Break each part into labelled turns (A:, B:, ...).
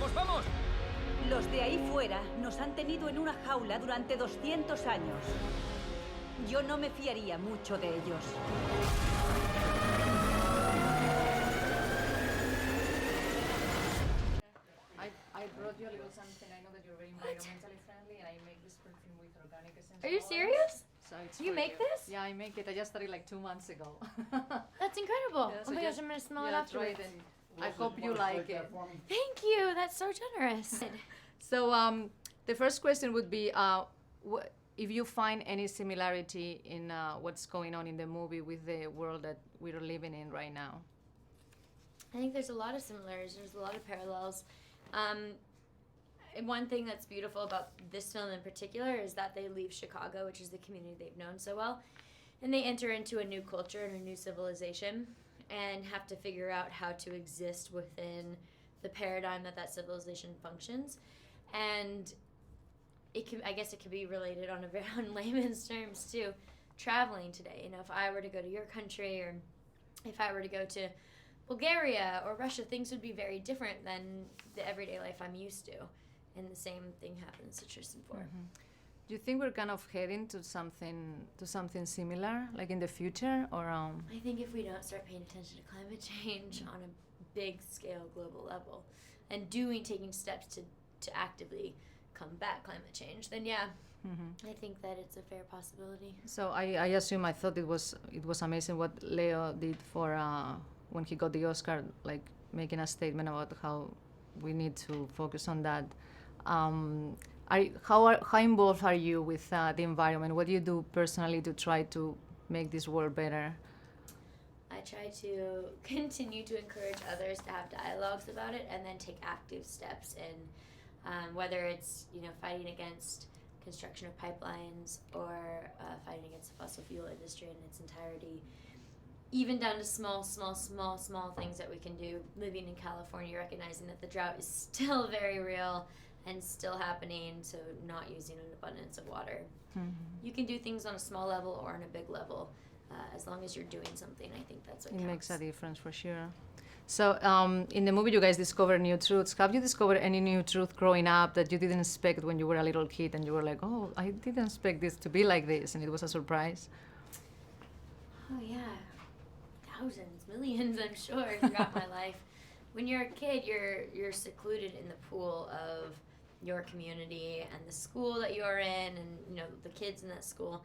A: ¡Vamos, vamos!
B: Los de ahí fuera nos han tenido en una jaula durante 200 años. Yo no me fiaría mucho de ellos.
C: I brought you a little something. I know that you're very environmentally friendly, and I make this perfume with organic essential
D: Are you
C: oils.
D: serious?
C: So it's
D: You
C: for
D: make this?
C: Yeah, I make it. I just started like 2 months ago.
D: That's incredible.
C: Yeah,
D: Oh
C: so
D: my gosh,
C: just-
D: I'm gonna smell it
C: yeah, try
D: afterwards.
C: and I hope you like it.
D: Thank you. That's so generous.
C: So the first question would be, if you find any similarity in what's going on in the movie with the world that we're living in right now.
D: I think there's a lot of similarities. There's a lot of parallels. And one thing that's beautiful about this film in particular is that they leave Chicago, which is the community they've known so well, and they enter into a new culture and a new civilization and have to figure out how to exist within the paradigm that civilization functions. And I guess it could be related on layman's terms too. Traveling today, you know, if I were to go to your country, or if I were to go to Bulgaria or Russia, things would be very different than the everyday life I'm used to. And the same thing happens to Tristan 4.
C: Mm-hmm. Do you think we're kind of heading to something similar, like in the future, or?
D: I think if we don't start paying attention to climate change on a big scale, global level, and taking steps to actively combat climate change, then yeah, I think that it's a fair possibility.
C: So I thought it was amazing what Leo did for when he got the Oscar, like making a statement about how we need to focus on that. How involved are you with the environment? What do you do personally to try to make this world better?
D: I try to continue to encourage others to have dialogues about it, and then take active steps in whether it's, you know, fighting against construction of pipelines, or fighting against the fossil fuel industry in its entirety, even down to small things that we can do. Living in California, recognizing that the drought is still very real and still happening, so not using an abundance of water. You can do things on a small level or on a big level. As long as you're doing something, I think that's what counts.
C: It makes a difference for sure. So in the movie you guys discover new truths. Have you discovered any new truth growing up that you didn't expect when you were a little kid, and you were like, oh, I didn't expect this to be like this, and it was a surprise?
D: Oh yeah, thousands, millions, I'm sure, throughout my life. When you're a kid, you're secluded in the pool of your community and the school that you're in, and, you know, the kids in that school.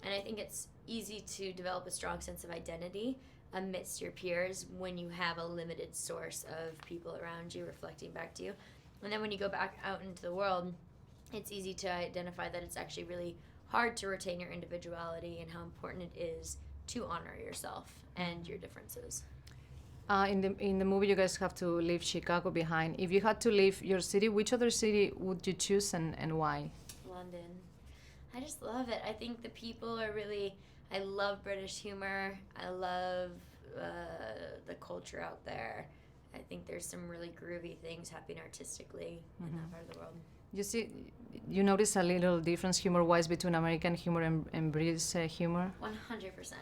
D: And I think it's easy to develop a strong sense of identity amidst your peers when you have a limited source of people around you reflecting back to you. And then when you go back out into the world, it's easy to identify that it's actually really hard to retain your individuality, and how important it is to honor yourself and your differences.
C: In the movie, you guys have to leave Chicago behind. If you had to leave your city, which other city would you choose, and why?
D: London. I just love it. I think the people are really, I love British humor. I love the culture out there. I think there's some really groovy things happening artistically in that part of the world.
C: You notice a little difference humor-wise between American humor and British humor?
D: 100%.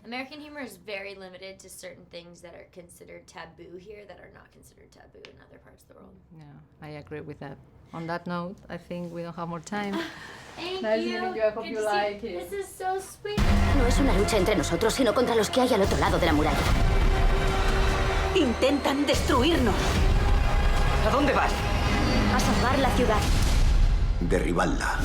D: American humor is very limited to certain things that are considered taboo here that are not considered taboo in other parts of the world.
C: Yeah, I agree with that. On that note, I think we don't have more time.
D: Thank
C: Nice
D: you.
C: meeting you. I hope you like it.
D: This is so sweet.
E: No es una lucha entre nosotros, sino contra los que hay al otro lado de la muralla.
B: Intentan destruirnos.
A: ¿A dónde vas?
E: A salvar la ciudad.
F: Derribarla.